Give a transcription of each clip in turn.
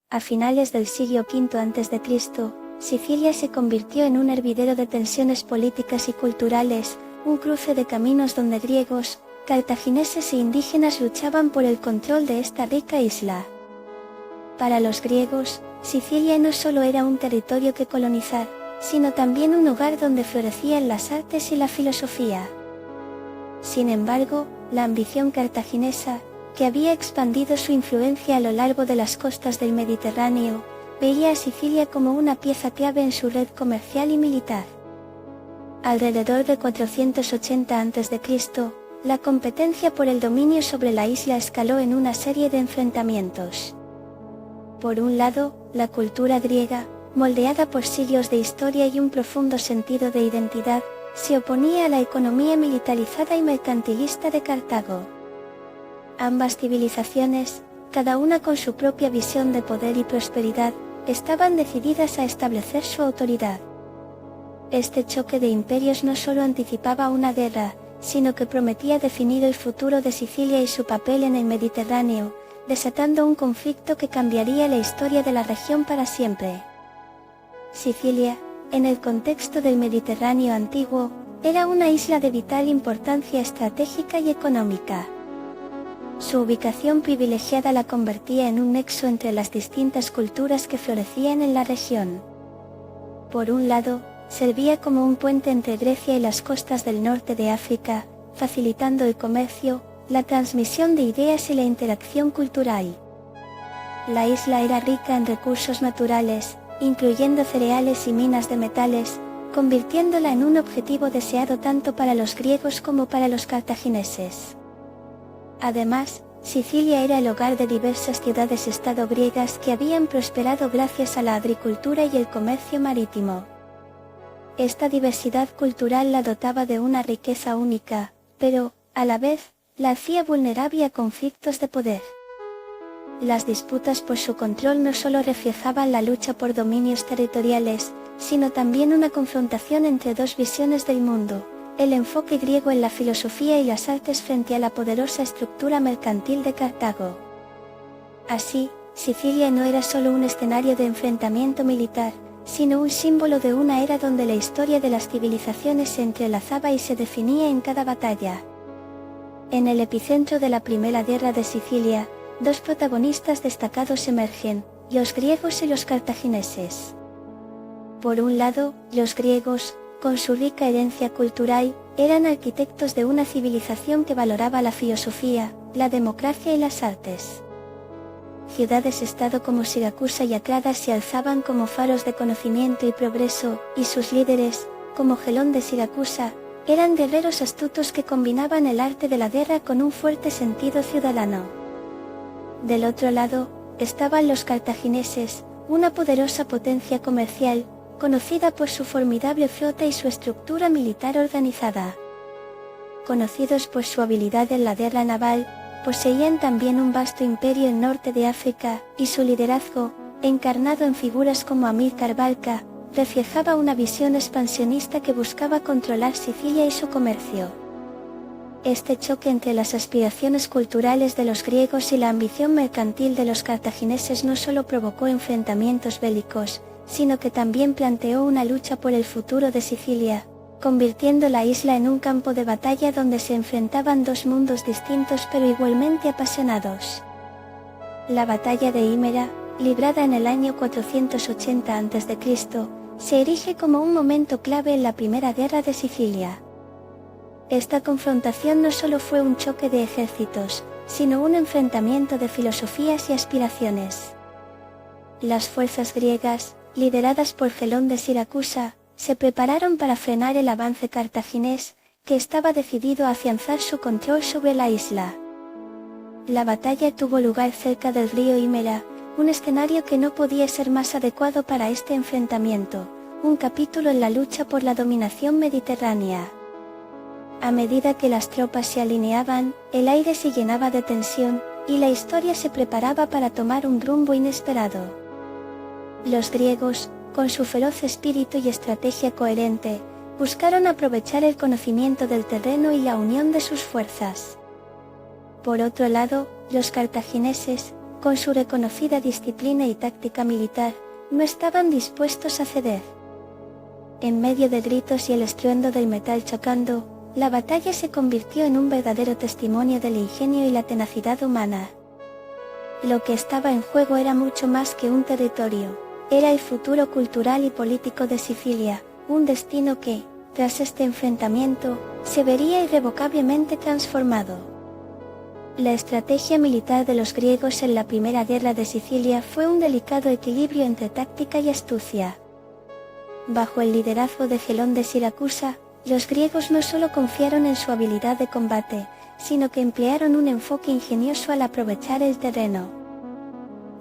A finales del siglo V a.C., Sicilia se convirtió en un hervidero de tensiones políticas y culturales, un cruce de caminos donde griegos, cartagineses e indígenas luchaban por el control de esta rica isla. Para los griegos, Sicilia no solo era un territorio que colonizar, sino también un lugar donde florecían las artes y la filosofía. Sin embargo, la ambición cartaginesa, que había expandido su influencia a lo largo de las costas del Mediterráneo, veía a Sicilia como una pieza clave en su red comercial y militar. Alrededor de 480 a.C., la competencia por el dominio sobre la isla escaló en una serie de enfrentamientos. Por un lado, la cultura griega, moldeada por siglos de historia y un profundo sentido de identidad, se oponía a la economía militarizada y mercantilista de Cartago. Ambas civilizaciones, cada una con su propia visión de poder y prosperidad, estaban decididas a establecer su autoridad. Este choque de imperios no solo anticipaba una guerra, sino que prometía definir el futuro de Sicilia y su papel en el Mediterráneo, desatando un conflicto que cambiaría la historia de la región para siempre. Sicilia, en el contexto del Mediterráneo antiguo, era una isla de vital importancia estratégica y económica. Su ubicación privilegiada la convertía en un nexo entre las distintas culturas que florecían en la región. Por un lado, servía como un puente entre Grecia y las costas del norte de África, facilitando el comercio, la transmisión de ideas y la interacción cultural. La isla era rica en recursos naturales, incluyendo cereales y minas de metales, convirtiéndola en un objetivo deseado tanto para los griegos como para los cartagineses. Además, Sicilia era el hogar de diversas ciudades-estado griegas que habían prosperado gracias a la agricultura y el comercio marítimo. Esta diversidad cultural la dotaba de una riqueza única, pero, a la vez, la hacía vulnerable a conflictos de poder. Las disputas por su control no solo reflejaban la lucha por dominios territoriales, sino también una confrontación entre dos visiones del mundo: el enfoque griego en la filosofía y las artes frente a la poderosa estructura mercantil de Cartago. Así, Sicilia no era solo un escenario de enfrentamiento militar, sino un símbolo de una era donde la historia de las civilizaciones se entrelazaba y se definía en cada batalla. En el epicentro de la Primera Guerra de Sicilia, dos protagonistas destacados emergen: los griegos y los cartagineses. Por un lado, los griegos, con su rica herencia cultural, eran arquitectos de una civilización que valoraba la filosofía, la democracia y las artes. Ciudades-estado como Siracusa y Acrada se alzaban como faros de conocimiento y progreso, y sus líderes, como Gelón de Siracusa, eran guerreros astutos que combinaban el arte de la guerra con un fuerte sentido ciudadano. Del otro lado, estaban los cartagineses, una poderosa potencia comercial, conocida por su formidable flota y su estructura militar organizada. Conocidos por su habilidad en la guerra naval, poseían también un vasto imperio en norte de África, y su liderazgo, encarnado en figuras como Amílcar Barca, reflejaba una visión expansionista que buscaba controlar Sicilia y su comercio. Este choque entre las aspiraciones culturales de los griegos y la ambición mercantil de los cartagineses no solo provocó enfrentamientos bélicos, sino que también planteó una lucha por el futuro de Sicilia, convirtiendo la isla en un campo de batalla donde se enfrentaban dos mundos distintos pero igualmente apasionados. La batalla de Himera, librada en el año 480 a.C., se erige como un momento clave en la Primera Guerra de Sicilia. Esta confrontación no solo fue un choque de ejércitos, sino un enfrentamiento de filosofías y aspiraciones. Las fuerzas griegas, lideradas por Gelón de Siracusa, se prepararon para frenar el avance cartaginés, que estaba decidido a afianzar su control sobre la isla. La batalla tuvo lugar cerca del río Himera, un escenario que no podía ser más adecuado para este enfrentamiento, un capítulo en la lucha por la dominación mediterránea. A medida que las tropas se alineaban, el aire se llenaba de tensión, y la historia se preparaba para tomar un rumbo inesperado. Los griegos, con su feroz espíritu y estrategia coherente, buscaron aprovechar el conocimiento del terreno y la unión de sus fuerzas. Por otro lado, los cartagineses, con su reconocida disciplina y táctica militar, no estaban dispuestos a ceder. En medio de gritos y el estruendo del metal chocando, la batalla se convirtió en un verdadero testimonio del ingenio y la tenacidad humana. Lo que estaba en juego era mucho más que un territorio, era el futuro cultural y político de Sicilia, un destino que, tras este enfrentamiento, se vería irrevocablemente transformado. La estrategia militar de los griegos en la Primera Guerra de Sicilia fue un delicado equilibrio entre táctica y astucia. Bajo el liderazgo de Gelón de Siracusa, los griegos no solo confiaron en su habilidad de combate, sino que emplearon un enfoque ingenioso al aprovechar el terreno.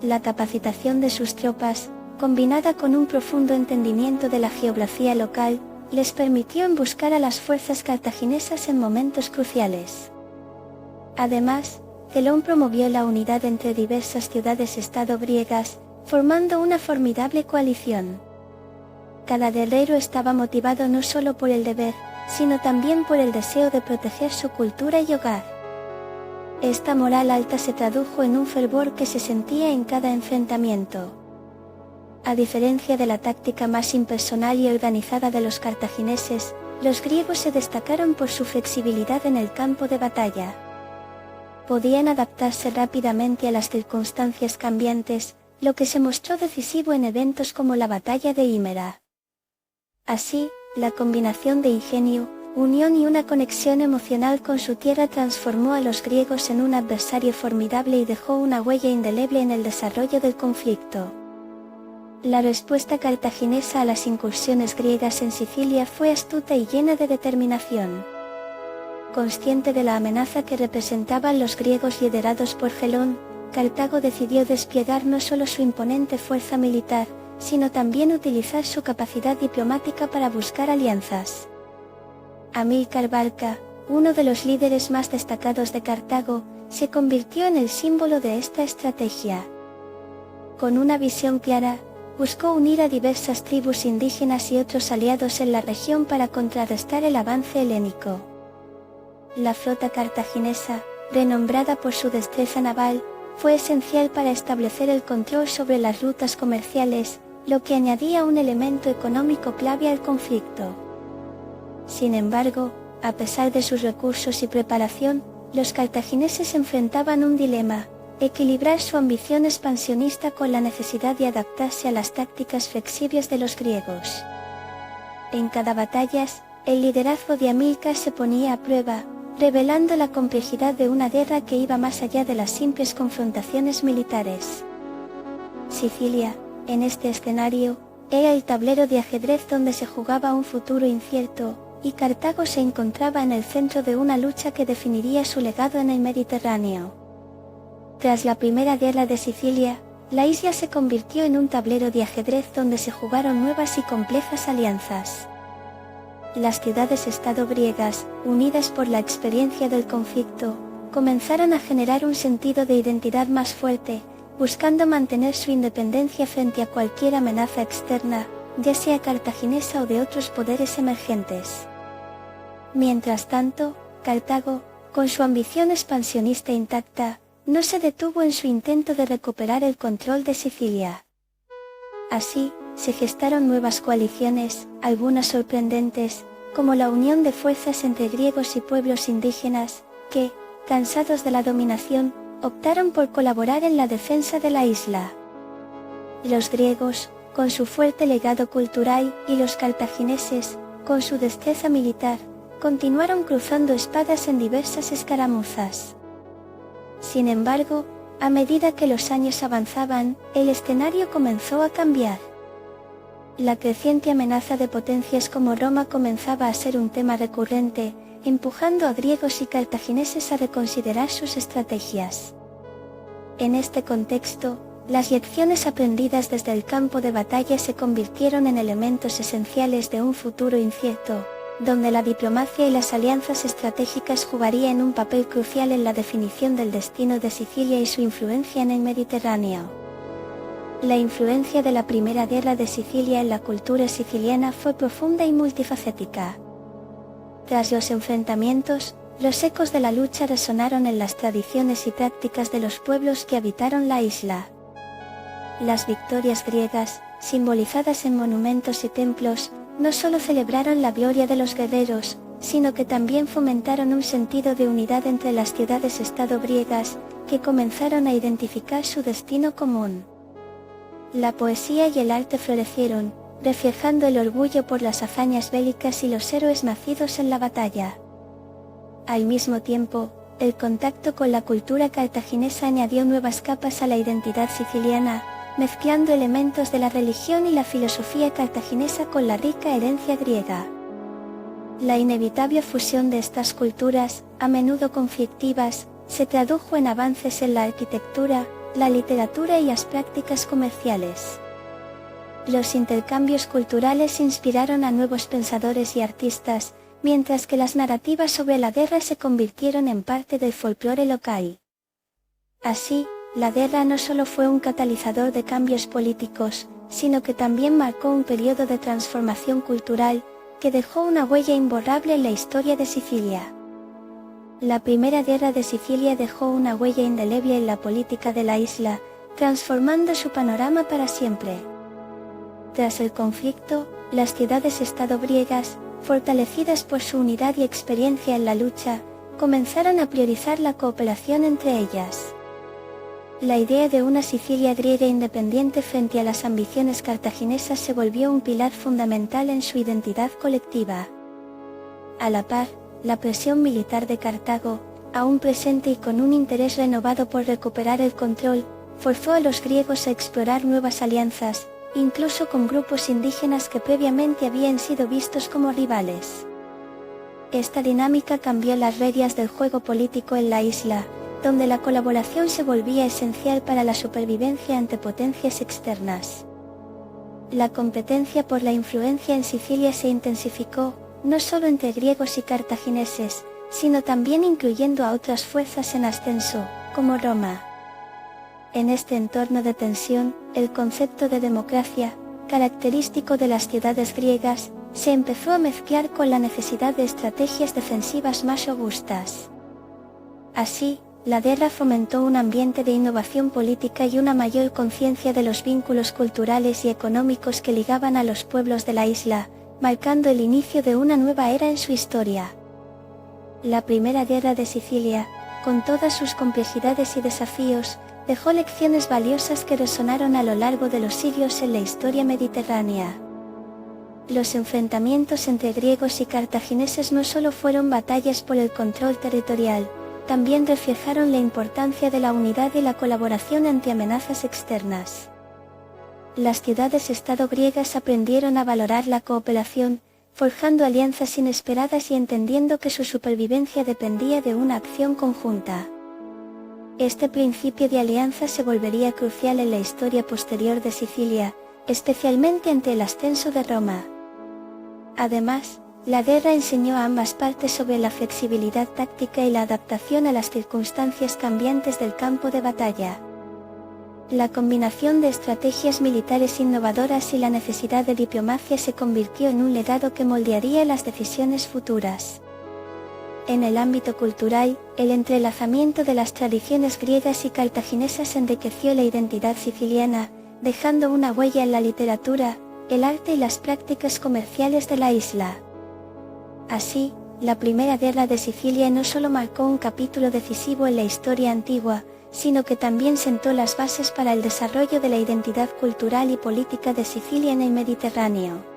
La capacitación de sus tropas, combinada con un profundo entendimiento de la geografía local, les permitió emboscar a las fuerzas cartaginesas en momentos cruciales. Además, Gelón promovió la unidad entre diversas ciudades-estado griegas, formando una formidable coalición. Cada guerrero estaba motivado no solo por el deber, sino también por el deseo de proteger su cultura y hogar. Esta moral alta se tradujo en un fervor que se sentía en cada enfrentamiento. A diferencia de la táctica más impersonal y organizada de los cartagineses, los griegos se destacaron por su flexibilidad en el campo de batalla. Podían adaptarse rápidamente a las circunstancias cambiantes, lo que se mostró decisivo en eventos como la batalla de Himera. Así, la combinación de ingenio, unión y una conexión emocional con su tierra transformó a los griegos en un adversario formidable y dejó una huella indeleble en el desarrollo del conflicto. La respuesta cartaginesa a las incursiones griegas en Sicilia fue astuta y llena de determinación. Consciente de la amenaza que representaban los griegos liderados por Gelón, Cartago decidió desplegar no solo su imponente fuerza militar, sino también utilizar su capacidad diplomática para buscar alianzas. Amílcar Barca, uno de los líderes más destacados de Cartago, se convirtió en el símbolo de esta estrategia. Con una visión clara, buscó unir a diversas tribus indígenas y otros aliados en la región para contrarrestar el avance helénico. La flota cartaginesa, renombrada por su destreza naval, fue esencial para establecer el control sobre las rutas comerciales, lo que añadía un elemento económico clave al conflicto. Sin embargo, a pesar de sus recursos y preparación, los cartagineses enfrentaban un dilema: equilibrar su ambición expansionista con la necesidad de adaptarse a las tácticas flexibles de los griegos. En cada batalla, el liderazgo de Amílcar se ponía a prueba, revelando la complejidad de una guerra que iba más allá de las simples confrontaciones militares. Sicilia, en este escenario, era el tablero de ajedrez donde se jugaba un futuro incierto, y Cartago se encontraba en el centro de una lucha que definiría su legado en el Mediterráneo. Tras la Primera Guerra de Sicilia, la isla se convirtió en un tablero de ajedrez donde se jugaron nuevas y complejas alianzas. Las ciudades-estado griegas, unidas por la experiencia del conflicto, comenzaron a generar un sentido de identidad más fuerte, buscando mantener su independencia frente a cualquier amenaza externa, ya sea cartaginesa o de otros poderes emergentes. Mientras tanto, Cartago, con su ambición expansionista intacta, no se detuvo en su intento de recuperar el control de Sicilia. Así, se gestaron nuevas coaliciones, algunas sorprendentes, como la unión de fuerzas entre griegos y pueblos indígenas, que, cansados de la dominación, optaron por colaborar en la defensa de la isla. Los griegos, con su fuerte legado cultural, y los cartagineses, con su destreza militar, continuaron cruzando espadas en diversas escaramuzas. Sin embargo, a medida que los años avanzaban, el escenario comenzó a cambiar. La creciente amenaza de potencias como Roma comenzaba a ser un tema recurrente, empujando a griegos y cartagineses a reconsiderar sus estrategias. En este contexto, las lecciones aprendidas desde el campo de batalla se convirtieron en elementos esenciales de un futuro incierto, donde la diplomacia y las alianzas estratégicas jugarían un papel crucial en la definición del destino de Sicilia y su influencia en el Mediterráneo. La influencia de la Primera Guerra de Sicilia en la cultura siciliana fue profunda y multifacética. Tras los enfrentamientos, los ecos de la lucha resonaron en las tradiciones y prácticas de los pueblos que habitaron la isla. Las victorias griegas, simbolizadas en monumentos y templos, no solo celebraron la gloria de los guerreros, sino que también fomentaron un sentido de unidad entre las ciudades-estado griegas, que comenzaron a identificar su destino común. La poesía y el arte florecieron, reflejando el orgullo por las hazañas bélicas y los héroes nacidos en la batalla. Al mismo tiempo, el contacto con la cultura cartaginesa añadió nuevas capas a la identidad siciliana, mezclando elementos de la religión y la filosofía cartaginesa con la rica herencia griega. La inevitable fusión de estas culturas, a menudo conflictivas, se tradujo en avances en la arquitectura, la literatura y las prácticas comerciales. Los intercambios culturales inspiraron a nuevos pensadores y artistas, mientras que las narrativas sobre la guerra se convirtieron en parte del folclore local. Así, la guerra no solo fue un catalizador de cambios políticos, sino que también marcó un periodo de transformación cultural, que dejó una huella imborrable en la historia de Sicilia. La Primera Guerra de Sicilia dejó una huella indeleble en la política de la isla, transformando su panorama para siempre. Tras el conflicto, las ciudades-estado griegas, fortalecidas por su unidad y experiencia en la lucha, comenzaron a priorizar la cooperación entre ellas. La idea de una Sicilia griega independiente frente a las ambiciones cartaginesas se volvió un pilar fundamental en su identidad colectiva. A la par, la presión militar de Cartago, aún presente y con un interés renovado por recuperar el control, forzó a los griegos a explorar nuevas alianzas, incluso con grupos indígenas que previamente habían sido vistos como rivales. Esta dinámica cambió las reglas del juego político en la isla, donde la colaboración se volvía esencial para la supervivencia ante potencias externas. La competencia por la influencia en Sicilia se intensificó, no solo entre griegos y cartagineses, sino también incluyendo a otras fuerzas en ascenso, como Roma. En este entorno de tensión, el concepto de democracia, característico de las ciudades griegas, se empezó a mezclar con la necesidad de estrategias defensivas más robustas. Así, la guerra fomentó un ambiente de innovación política y una mayor conciencia de los vínculos culturales y económicos que ligaban a los pueblos de la isla, marcando el inicio de una nueva era en su historia. La Primera Guerra de Sicilia, con todas sus complejidades y desafíos, dejó lecciones valiosas que resonaron a lo largo de los siglos en la historia mediterránea. Los enfrentamientos entre griegos y cartagineses no solo fueron batallas por el control territorial, también reflejaron la importancia de la unidad y la colaboración ante amenazas externas. Las ciudades-estado griegas aprendieron a valorar la cooperación, forjando alianzas inesperadas y entendiendo que su supervivencia dependía de una acción conjunta. Este principio de alianza se volvería crucial en la historia posterior de Sicilia, especialmente ante el ascenso de Roma. Además, la guerra enseñó a ambas partes sobre la flexibilidad táctica y la adaptación a las circunstancias cambiantes del campo de batalla. La combinación de estrategias militares innovadoras y la necesidad de diplomacia se convirtió en un legado que moldearía las decisiones futuras. En el ámbito cultural, el entrelazamiento de las tradiciones griegas y cartaginesas enriqueció la identidad siciliana, dejando una huella en la literatura, el arte y las prácticas comerciales de la isla. Así, la Primera Guerra de Sicilia no solo marcó un capítulo decisivo en la historia antigua, sino que también sentó las bases para el desarrollo de la identidad cultural y política de Sicilia en el Mediterráneo.